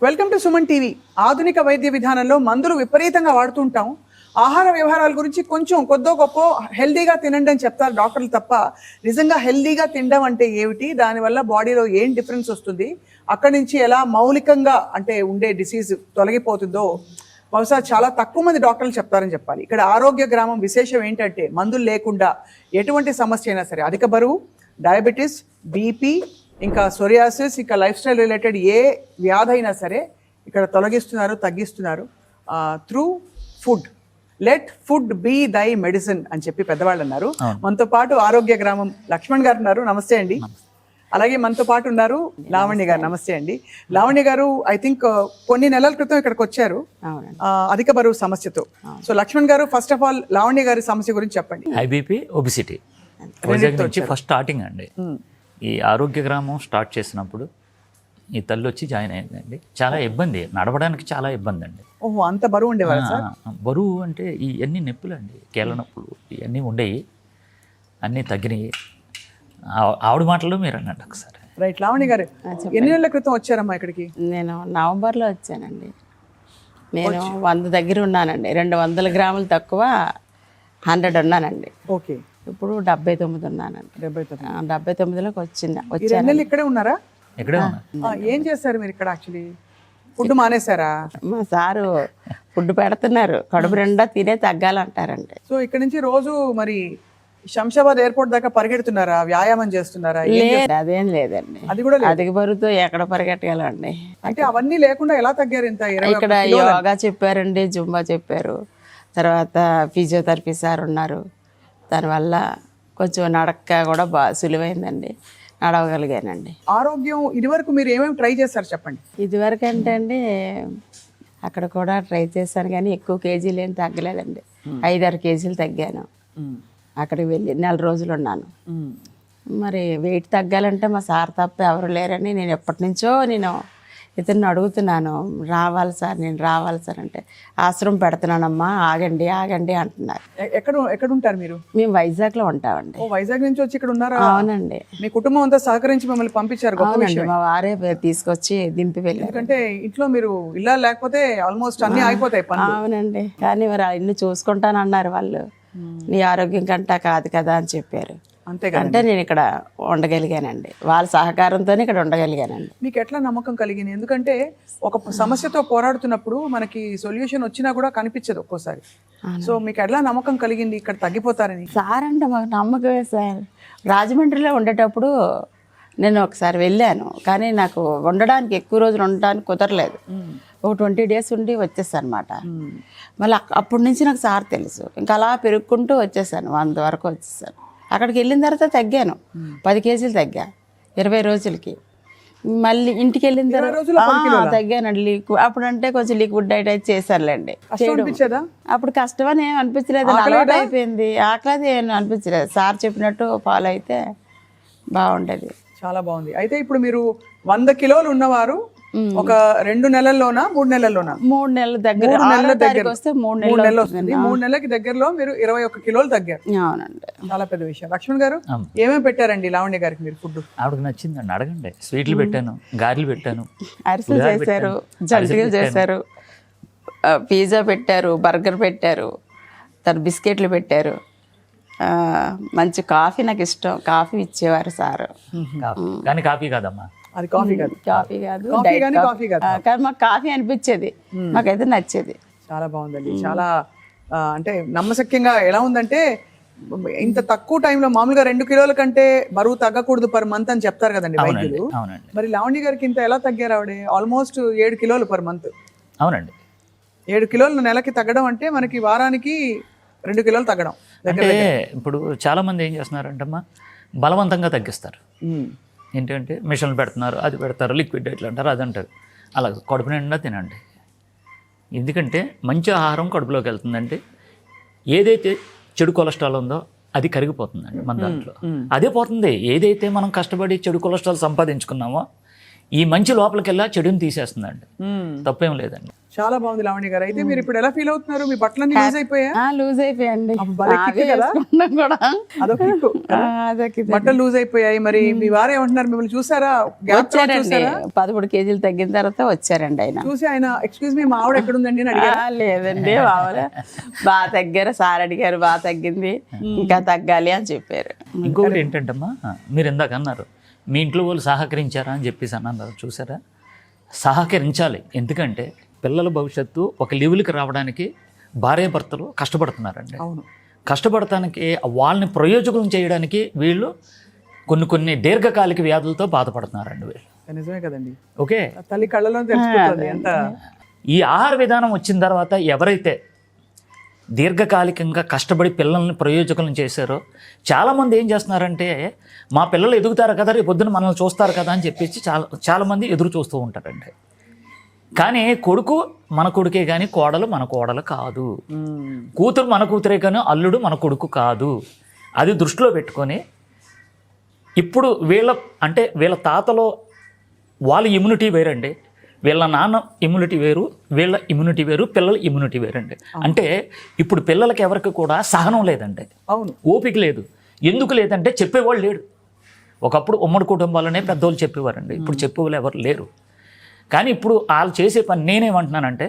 Welcome to Suman TV. ఆధునిక వైద్య విధానంలో మందులు విపరీతంగా వాడుతుంటాం. ఆహార వ్యవహారాల గురించి కొంచెం కొద్దో గొప్ప హెల్దీగా తినండి అని చెప్తారు డాక్టర్లు తప్ప నిజంగా హెల్దీగా తినడం అంటే ఏమిటి, దానివల్ల బాడీలో ఏం డిఫరెన్స్ వస్తుంది, అక్కడి నుంచి ఎలా మౌలికంగా అంటే ఉండే డిసీజ్ తొలగిపోతుందో బహుశా చాలా తక్కువ మంది డాక్టర్లు చెప్తారని చెప్పాలి. ఇక్కడ ఆరోగ్య గ్రామం విశేషం ఏంటంటే మందులు లేకుండా ఎటువంటి సమస్య అయినా సరే, అధిక బరువు, డయాబెటీస్, బీపీ, ఇంకా సోరియాసిస్, ఇంకా లైఫ్ స్టైల్ రిలేటెడ్ ఏ వ్యాధి అయినా సరే ఇక్కడ తొలగిస్తున్నారు, తగ్గిస్తున్నారు through food. Let food be thy medicine అని చెప్పి పెద్దవాళ్ళు అన్నారు. మనతో పాటు ఆరోగ్య గ్రామం లక్ష్మణ్ గారు ఉన్నారు. నమస్తే అండి. అలాగే మనతో పాటు ఉన్నారు లావణ్య గారు. నమస్తే అండి. లావణ్య గారు ఐ థింక్ కొన్ని నెలల క్రితం ఇక్కడికి వచ్చారు అధిక బరువు సమస్యతో. సో లక్ష్మణ్ గారు, ఫస్ట్ ఆఫ్ ఆల్ లావణ్య గారి సమస్య గురించి చెప్పండి. High BP, obesity first starting అండి. ఈ ఆరోగ్య గ్రామం స్టార్ట్ చేసినప్పుడు ఈ తల్లి వచ్చి జాయిన్ అయిందండి. చాలా ఇబ్బంది, నడవడానికి చాలా ఇబ్బంది అండి. ఓహో, అంత బరువు ఉండేవారు సార్? బరువు అంటే ఇవన్నీ నొప్పులు అండి, కీళ్ళ నొప్పులు ఇవన్నీ ఉండేవి, అన్నీ తగ్గినాయి. ఆవిడ మాటలు మీరు అన్నట్టు ఒకసారి. రైట్. లావణ్య గారు, ఎన్ని నెలల క్రితం వచ్చారమ్మా ఇక్కడికి? నేను నవంబర్లో వచ్చానండి. నేను 100 దగ్గర ఉన్నానండి. 200 గ్రాములు తక్కువ 100 ఉన్నానండి. ఓకే. ఇప్పుడు 79 ఉన్నానండి. 79లోకి వచ్చాను. ఇక్కడే ఉన్నారా? ఇక్కడే ఏం చేస్తారు మీరు ఇక్కడ? యాక్చువల్లీ ఫుడ్ మానేశారా? మా సారు ఫుడ్ పెడుతున్నారు, కడుపు నిండా తినే తగ్గాలంటారండి. సో ఇక్కడ నుంచి రోజు మరి శంషాబాద్ ఎయిర్పోర్ట్ దాకా పరిగెడుతున్నారా, వ్యాయామం చేస్తున్నారా? అదేం లేదండి. అది కూడా అధిక బరువుతో ఎక్కడ పరిగెట్టగలండి? అంటే అవన్నీ లేకుండా ఎలా తగ్గారు ఇంత? ఇక్కడ యోగా చెప్పారండి, జుంబా చెప్పారు, తర్వాత ఫిజియోథెరపీ సార్ ఉన్నారు. దానివల్ల కొంచెం నడక కూడా బాగా సులువైందండి, నడవగలిగానండి. ఆరోగ్యం ఇదివరకు మీరు ఏమేమి ట్రై చేస్తారు చెప్పండి. ఇదివరకు అంటే అండి అక్కడ కూడా ట్రై చేశాను, కానీ ఎక్కువ కేజీలు ఏం తగ్గలేదండి. 5-6 కేజీలు తగ్గాను. అక్కడికి వెళ్ళి 4 రోజులు ఉన్నాను. మరి వెయిట్ తగ్గాలంటే మా సార్ తప్ప ఎవరు లేరని నేను ఎప్పటి నుంచో ఇతన్ని అడుగుతున్నాను, రావాలి సార్, నేను రావాలి సార్ అంటే, ఆశ్రమం పెడుతున్నానమ్మా, ఆగండి ఆగండి అంటున్నారు. ఎక్కడ ఉంటారు మీరు? మేము వైజాగ్లో ఉంటామండి. వైజాగ్ నుంచి వచ్చి ఇక్కడ ఉన్నారా? అవునండి. మీ కుటుంబం అంతా సహకరించి మిమ్మల్ని పంపించారు? అవునండి, మా వారే తీసుకొచ్చి దింపి వెళ్ళారు. ఎందుకంటే ఇంట్లో మీరు ఇల్లు లేకపోతే ఆల్మోస్ట్ అన్ని అయిపోతాయి. అవునండి, కానీ మరి ఇల్లు చూసుకుంటానన్నారు వాళ్ళు. నీ ఆరోగ్యం కంటా కాదు కదా అని చెప్పారు. అంటే నేను ఇక్కడ ఉండగలిగానండి, వాళ్ళ సహకారంతోనే ఇక్కడ ఉండగలిగానండి. మీకు ఎట్లా నమ్మకం కలిగింది? ఎందుకంటే ఒక సమస్యతో పోరాడుతున్నప్పుడు మనకి సొల్యూషన్ వచ్చినా కూడా కనిపించదు ఒక్కోసారి. సో మీకు ఎట్లా నమ్మకం కలిగింది ఇక్కడ తగ్గిపోతారని? సార్ అంటే మాకు నమ్మకమే సార్. రాజమండ్రిలో ఉండేటప్పుడు నేను ఒకసారి వెళ్ళాను, కానీ నాకు ఉండడానికి ఎక్కువ రోజులు ఉండడానికి కుదరలేదు. ఒక 20 డేస్ ఉండి వచ్చేసాను అనమాట. మళ్ళీ అప్పటి నుంచి నాకు సార్ తెలుసు. ఇంకా అలా పెరుగుకుంటూ వచ్చేసాను, 100 వరకు వచ్చేసాను. అక్కడికి వెళ్ళిన తర్వాత తగ్గాను, 10 కేజీలు తగ్గా 20 రోజులకి. మళ్ళీ ఇంటికి వెళ్ళిన తర్వాత తగ్గానండి. అప్పుడు అంటే కొంచెం లిక్విడ్ డైట్ అయితే చేశారులేండి. అప్పుడు కష్టమని ఏం అనిపించలేదు, అలవాటు అయిపోయింది. ఆకలి ఏం అనిపించలేదు, సార్ చెప్పినట్టు ఫాలో అయితే బాగుండేది. చాలా బాగుంది. అయితే ఇప్పుడు మీరు 100 కిలోలు ఉన్నవారు ఒక 2 నెలల్లోనా 3 నెలల్లోనా? 3 నెలల దగ్గర. 3 నెలల దగ్గర వస్తే 3 నెలలు వస్తుంది. 3 నెలలకి దగ్గరలో మీరు 21 కిలోలు తగ్గారు. అవునండి, చాలా పెద్ద విషయం. లక్ష్మణ్ గారు, ఏమేమి పెట్టారండి లావణ్య గారికి మీరు ఫుడ్? ఆవిడకి నచ్చిందండి, అడగండి. స్వీట్లు పెట్టాను, గారెలు పెట్టాను, అరిసెలు చేశారు, జంతికలు చేశారు, పిజ్జా పెట్టారు, బర్గర్ పెట్టారు, బిస్కెట్లు పెట్టారు. మంచి కాఫీ, నాకు ఇష్టం, కాఫీ ఇచ్చేవారు సార్. కానీ కాఫీ కాదమ్మా, అది కాఫీ కాదు. కాఫీ కాదు, కాఫీ కాదు, కానీ మాకు కాఫీ అనిపించేది, మాకైతే నచ్చేది. చాలా బాగుందండి. చాలా అంటే నమ్మశక్యంగా ఎలా ఉందంటే, ఇంత తక్కువ టైంలో మామూలుగా 2 కిలోల కంటే బరువు తగ్గకూడదు పర్ మంత్ అని చెప్తారు కదండి వైద్యులు. మరి లావణ్య గారికి ఇంత ఎలా తగ్గారు? ఆవిడ ఆల్మోస్ట్ 7 కిలోలు పర్ మంత్. అవునండి, 7 కిలోలు నెలకి తగ్గడం అంటే మనకి వారానికి 2 కిలోలు తగ్గడం. అంటే ఇప్పుడు చాలా మంది ఏం చేస్తున్నారంటే అమ్మా, బలవంతంగా తగ్గిస్తారు. ఏంటంటే మిషన్లు పెడుతున్నారు, అది పెడతారు, లిక్విడ్ డైట్లు అంటారు, అది అంటారు. అలా కడుపు నిండా తినండి. ఎందుకంటే మంచి ఆహారం కడుపులోకి వెళ్తుందంటే ఏదైతే చెడు కొలెస్ట్రాల్ ఉందో అది కరిగిపోతుందండి మన దాంట్లో. అదే పోతుంది. ఏదైతే మనం కష్టపడి చెడు కొలెస్ట్రాల్ సంపాదించుకున్నామో ఈ మంచి లోపలికెళ్ళా చెడుని తీసేస్తుందండి. తప్పేం లేదండి. చాలా బాగుంది లావణ్య గారు. అయితే మీరు ఇప్పుడు ఎలా ఫీల్ అవుతున్నారు? మీ బట్టలన్నీ లూజ్ అయిపోయా? లూజ్ అయిపోయండి. భలే కిక్కు కదా? కూడా అదొక కిక్కు కదా? అదొక బట్టలు లూజ్ అయిపోయాయి. మరి మీ వారు ఏమంటున్నారు? మిమ్మల్ని చూసారా? వచ్చారండి. 13 కేజీలు తగ్గిన తర్వాత వచ్చారండి ఆయన. చూసి ఆయన ఎక్స్క్యూజ్ మీ, మా ఆవిడ ఎక్కడుందండి అని అడిగారు. లేదండి, మామూలు బాగా తగ్గారు. సార్ అడిగారు, బాగా తగ్గింది, ఇంకా తగ్గాలి అని చెప్పారు. ఇంకొకటి ఏంటంటమ్మా, మీరు ఇందాక అన్నారు మీ ఇంట్లో వాళ్ళు సహకరించారా అని చెప్పేసి అన్నారు. చూసారా, సహకరించాలి. ఎందుకంటే పిల్లల భవిష్యత్తు ఒక లెవెల్కి రావడానికి భార్యాభర్తలు కష్టపడుతున్నారండి. అవును. కష్టపడటానికి వాళ్ళని ప్రయోజకులను చేయడానికి వీళ్ళు కొన్ని దీర్ఘకాలిక వ్యాధులతో బాధపడుతున్నారండి వీళ్ళు. నిజమే కదండి. ఓకే, తల్లి కళ్ళలో తెలిసిపోతుంది ఎంత. ఈ ఆహార విధానం వచ్చిన తర్వాత ఎవరైతే దీర్ఘకాలికంగా కష్టపడి పిల్లల్ని ప్రయోజకులను చేశారో చాలామంది ఏం చేస్తున్నారంటే మా పిల్లలు ఎదుగుతారు కదా, రేపు పొద్దున మనల్ని చూస్తారు కదా అని చెప్పేసి చాలామంది ఎదురు చూస్తూ ఉంటారండి. కానీ కొడుకు మన కొడుకే కానీ కోడలు మన కోడలు కాదు, కూతురు మన కూతురే కానీ అల్లుడు మన కొడుకు కాదు. అది దృష్టిలో పెట్టుకొని ఇప్పుడు వీళ్ళ తాతలో వాళ్ళ ఇమ్యూనిటీ వేరండి, వీళ్ళ నాన్న ఇమ్యూనిటీ వేరు, వీళ్ళ ఇమ్యూనిటీ వేరు, పిల్లల ఇమ్యూనిటీ వేరండి. అంటే ఇప్పుడు పిల్లలకి ఎవరికి కూడా సహనం లేదండి. అవును. ఓపిక లేదు. ఎందుకు లేదంటే చెప్పేవాళ్ళు లేడు. ఒకప్పుడు ఉమ్మడి కుటుంబాలనే పెద్దవాళ్ళు చెప్పేవారండి, ఇప్పుడు చెప్పేవాళ్ళు ఎవరు లేరు. కానీ ఇప్పుడు వాళ్ళు చేసే పని నేనేమంటున్నానంటే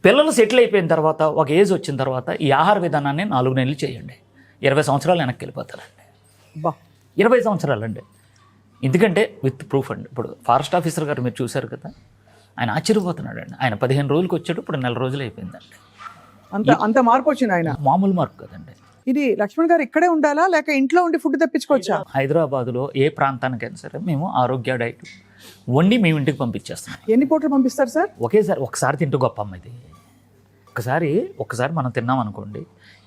పిల్లలు సెటిల్ అయిపోయిన తర్వాత ఒక ఏజ్ వచ్చిన తర్వాత ఈ ఆహార విధానాన్ని 4 నెలలు చేయండి, 20 సంవత్సరాలు వెనక్కి వెళ్ళిపోతారండి. 20 సంవత్సరాలండి. ఎందుకంటే విత్ ప్రూఫ్ అండి. ఇప్పుడు ఫారెస్ట్ ఆఫీసర్ గారు మీరు చూశారు కదా, ఆయన ఆశ్చర్యపోతున్నాడు అండి. ఆయన 15 రోజులకి వచ్చాడు, ఇప్పుడు 4 రోజులు అయిపోయిందండి. అంత మార్పు వచ్చింది ఆయన. మామూలు మార్పు కదండి. ఇది లక్ష్మణ్ గారు ఇక్కడే ఉండాలా లేక ఇంట్లో ఉండి ఫుడ్ తెప్పించుకోవచ్చా? హైదరాబాద్లో ఏ ప్రాంతానికైనా సరే మేము ఆరోగ్య డైట్ వండి మేము ఇంటికి పంపించేస్తున్నాం. ఎన్ని పూటలు పంపిస్తారు సార్? ఒకసారి తింటూ గొప్ప అమ్మ ఇది. ఒక్కసారి మనం తిన్నాం అనుకోండి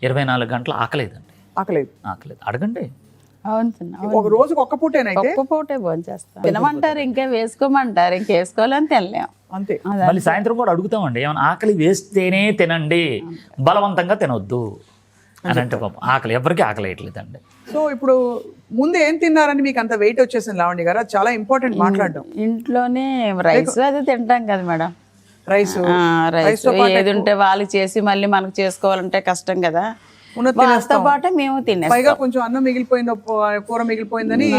24 గంటలు ఆకలేదండి. ఆకలేదు అడగండి. ఒక రోజుకి ఒక్క పూటేనైతే ఒక్క పూటే భోంచేస్తాం. తినమంటారు, ఇంకా వేసుకోమంటారు, ఇంకా వేసుకోవాలని తినలేం అంతే. మళ్ళీ సాయంత్రం కూడా అడుగుతామండి, ఏమైనా ఆకలి వేస్తేనే తినండి, బలవంతంగా తినొద్దు అని అంటే పాపం ఆకలి ఎవరికి ఆకలి వేయట్లేదండి. సో ఇప్పుడు ముందు ఏం తిన్నారని మీకు అంత వెయిట్ వచ్చేసింది లావణ్య గారు? అది చాలా ఇంపార్టెంట్ మాట్లాడడం. ఇంట్లోనే రైస్ అది తింటాం కదా మేడం. రైస్ ఏది ఉంటే వాళ్ళకి చేసి మళ్ళీ మనకు చేసుకోవాలంటే కష్టం కదా, వాళ్ళతో పాటు మేము తినేస్తాం. పైగా కొంచెం అన్నం మిగిలిపోయింది, కూర మిగిలిపోయిందని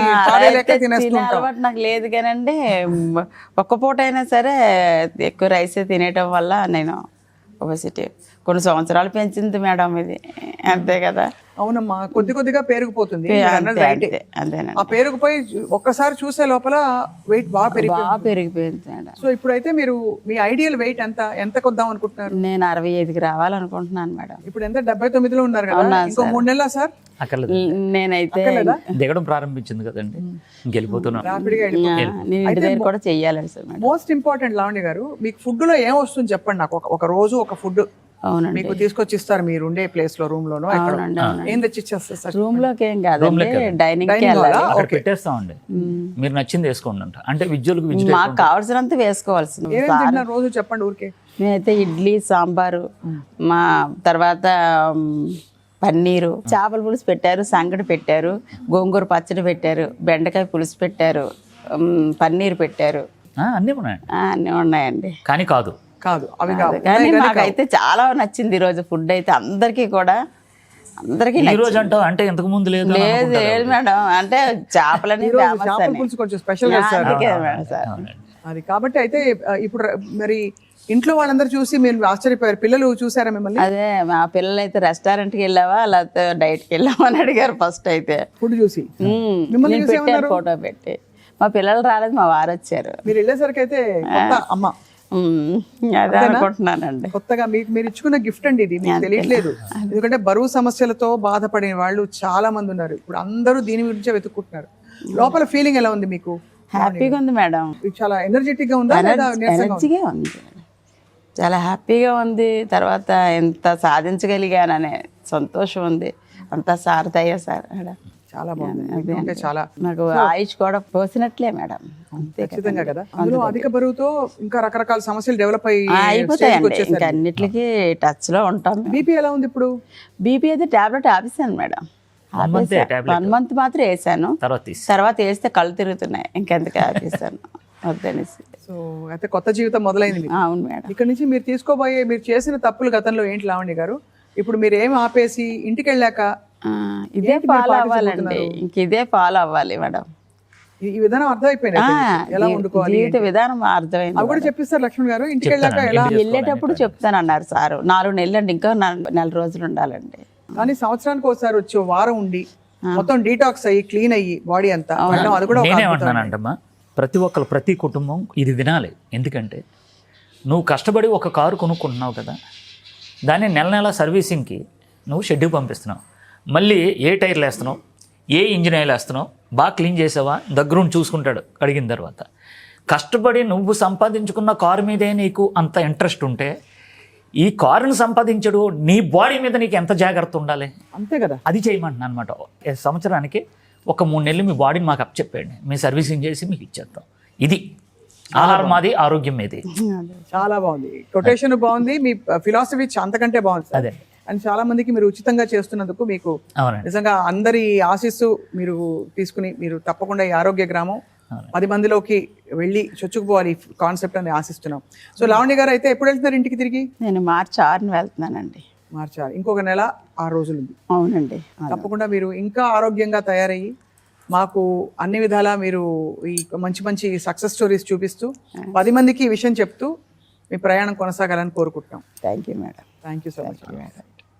అలవాటు నాకు లేదు కానండి. ఒక్క పూట అయినా సరే ఎక్కువ రైసే తినేయటం వల్ల నేను ఒబెసిటీ కొన్ని సంవత్సరాలు పెంచింది మేడం ఇది, అంతే కదా. అవునమ్మా, కొద్దిగా పెరిగిపోతుంది. ఆ పెరిగిపోయి ఒక్కసారి చూసే లోపల వెయిట్ బాగా పెరిగిపోయింది మేడం. సో ఇప్పుడైతే మీరు మీ ఐడియల్ వెయిట్ ఎంత కొద్దాం అనుకుంటున్నారు? నేను 65కి రావాలనుకుంటున్నాను మేడం. ఇప్పుడు ఎంత 79లో ఉన్నారు కదా, ఇంకో 3 నెలలా సార్? నేనైతే దిగడం ప్రారంభించింది కదండి, గెలిపోతున్నాను. నేను ఇంటి దగ్గర కూడా చెయ్యాలని సార్. మోస్ట్ ఇంపార్టెంట్ లావణ్య గారు, మీకు ఫుడ్ లో ఏం వస్తుంది చెప్పండి నాకు. ఒక రోజు ఒక ఫుడ్ మీకు తీసుకొచ్చి ఇస్తారు మీరు ఉండే ప్లేస్ లో, రూమ్ లోనో ఏం తెచ్చి ఇచ్చేస్తారు సార్? రూమ్ లోకి ఏం కాదండి, డైనింగ్ పెట్టేస్తామండి, మీరు నచ్చింది వేసుకోండి అంట. అంటే విద్యులకు మాకు కావాల్సినంత వేసుకోవాల్సింది. రోజు చెప్పండి ఊరికే. మేమైతే ఇడ్లీ, సాంబారు, మా తర్వాత పన్నీరు, చేపల పులుసు పెట్టారు, సంగటి పెట్టారు, గోంగూర పచ్చడి పెట్టారు, బెండకాయ పులుసు పెట్టారు, పన్నీర్ పెట్టారు, అన్నీ ఉన్నాయండి. కానీ కాదు అవి కానీ మాకైతే చాలా నచ్చింది ఈరోజు ఫుడ్ అయితే. అందరికీ అందరికీ అంటే ఇంతకు ముందు లేదు మేడం. అంటే చేపలని స్పెషల్ అది కాబట్టి. అయితే ఇప్పుడు మరి ఇంట్లో వాళ్ళందరూ చూసి మీరు ఆశ్చర్యపోయారు, పిల్లలు చూసారా మిమ్మల్ని? అదే, మా పిల్లలు అయితే రెస్టారెంట్కి వెళ్ళావా లేకపోతే డైట్కి వెళ్ళావా అని అడిగారు ఫస్ట్. అయితే ఫుడ్ చూసి ఫోటో పెట్టి. మా పిల్లలు రాలేదు, మా వారు వచ్చారు. మీరు వెళ్ళేసరికి అయితే అమ్మ అదే అనుకుంటున్నానండి. కొత్తగా మీరు ఇచ్చుకున్న గిఫ్ట్ అండి ఇది, మీకు తెలియట్లేదు. ఎందుకంటే బరువు సమస్యలతో బాధపడిన వాళ్ళు చాలా మంది ఉన్నారు. ఇప్పుడు అందరూ దీని గురించే వెతుక్కుంటున్నారు. లోపల ఫీలింగ్ ఎలా ఉంది మీకు? హ్యాపీగా ఉంది మేడం. చాలా ఎనర్జెటిక్ గా ఉందా? ఎనర్జీగా ఉంది, చాలా హ్యాపీగా ఉంది. తర్వాత ఎంత సాధించగలిగాననే సంతోషం ఉంది. అంతా సార్ దయ సార్. చాలా బాగుంది. చాలా నాకు ఆయుష్ కూడా పోసినట్లే మేడం. ఖచ్చితంగా కదా. అందులో అధిక బరువుతో ఇంకా రకరకాల సమస్యలు డెవలప్ అయిపోతాయండి. ఇంకా అన్నిటికీ టచ్ లో ఉంటాం. బీపీ ఎలా ఉంది ఇప్పుడు? బీపీ అయితే టాబ్లెట్ ఆపేసాను మేడం. 1 మంత్ మాత్రం వేసాను. తర్వాత వేస్తే కళ్ళు తిరుగుతున్నాయి, ఇంకెందుకు ఆపేసాను. వద్దనేసి. సో అయితే కొత్త జీవితం మొదలైంది మీకు. అవును మేడం. ఇక్కడ నుంచి మీరు తీసుకోబోయే, మీరు చేసిన తప్పులు గతంలో ఏంటి లావణ్య గారు? ఇప్పుడు మీరు ఏం ఆపేసి ఇంటికి వెళ్ళాక ఇదే ఫాలో అవ్వాలండి, ఇంక ఇదే ఫాలో అవ్వాలి మేడం. ఈ విధానం అర్థమైపోయింది ఎలా వండుకోవాలి, జీవిత విధానం అర్థమైంది. అవి కూడా చెప్పిస్తారు లక్ష్మణ్ గారు. ఇంటికి వెళ్ళాక ఎలా? వెళ్ళేటప్పుడు చెప్తానన్నారు సారు. 4 నెలలు అండి, ఇంకా 4 రోజులు ఉండాలండి. కానీ సంవత్సరానికి ఒకసారి వచ్చి వారం ఉండి మొత్తం డీటాక్స్ అయ్యి క్లీన్ అయ్యి బాడీ అంతా వెళ్ళడం, అది కూడా ఒక అద్భుతం. నేనేమంటున్నానంటమ్మా, ప్రతి కుటుంబం ఇది వినాలి. ఎందుకంటే నువ్వు కష్టపడి ఒక కారు కొనుక్కుంటున్నావు కదా, దాన్ని నెల సర్వీసింగ్కి నువ్వు షెడ్యూల్ పంపిస్తున్నావు. మళ్ళీ ఏ టైర్లు వేస్తున్నావు, ఏ ఇంజిన్ ఆయిల్ వేస్తున్నావు, బాగా క్లీన్ చేసావా, దగ్గరుండి చూసుకుంటాడు అడిగిన తర్వాత. కష్టపడి నువ్వు సంపాదించుకున్న కారు మీదే నీకు అంత ఇంట్రెస్ట్ ఉంటే ఈ కారుని సంపాదించడు నీ బాడీ మీద నీకు ఎంత జాగ్రత్త ఉండాలి? అంతే కదా. అది చేయమంటున్నా అనమాట. సంవత్సరానికి ఒక 3 నెలలు మీ బాడీని మాకు అప్పచెప్పండి, మేము సర్వీసింగ్ చేసి మీకు ఇచ్చేస్తాం. ఇది ఆహారం మాది, ఆరోగ్యం మీది. చాలా బాగుంది, కొటేషన్ బాగుంది, మీ ఫిలాసఫీ అంతకంటే బాగుంది సార్. అదే. అండ్ చాలా మందికి మీరు ఉచితంగా చేస్తున్నందుకు మీకు అవునండి. నిజంగా అందరి ఆశీస్సు మీరు తీసుకుని మీరు తప్పకుండా ఈ ఆరోగ్య గ్రామం 10 మందిలోకి వెళ్ళి చొచ్చుకుపోవాలి కాన్సెప్ట్ అని ఆశిస్తున్నాం. సో లావణ్య గారు అయితే ఎప్పుడు వెళ్తున్నారు ఇంటికి తిరిగి? నేను మార్చి 6న వెళ్తున్నానండి. మార్చి 6, ఇంకొక నెల 6 రోజులు ఉంది. అవునండి. తప్పకుండా మీరు ఇంకా ఆరోగ్యంగా తయారయ్యి మాకు అన్ని విధాలా మీరు ఈ మంచి సక్సెస్ స్టోరీస్ చూపిస్తూ 10 మందికి ఈ విషయం చెప్తూ మీ ప్రయాణం కొనసాగాలని కోరుకుంటున్నాం. Thank you madam. Thank you so much. Madam.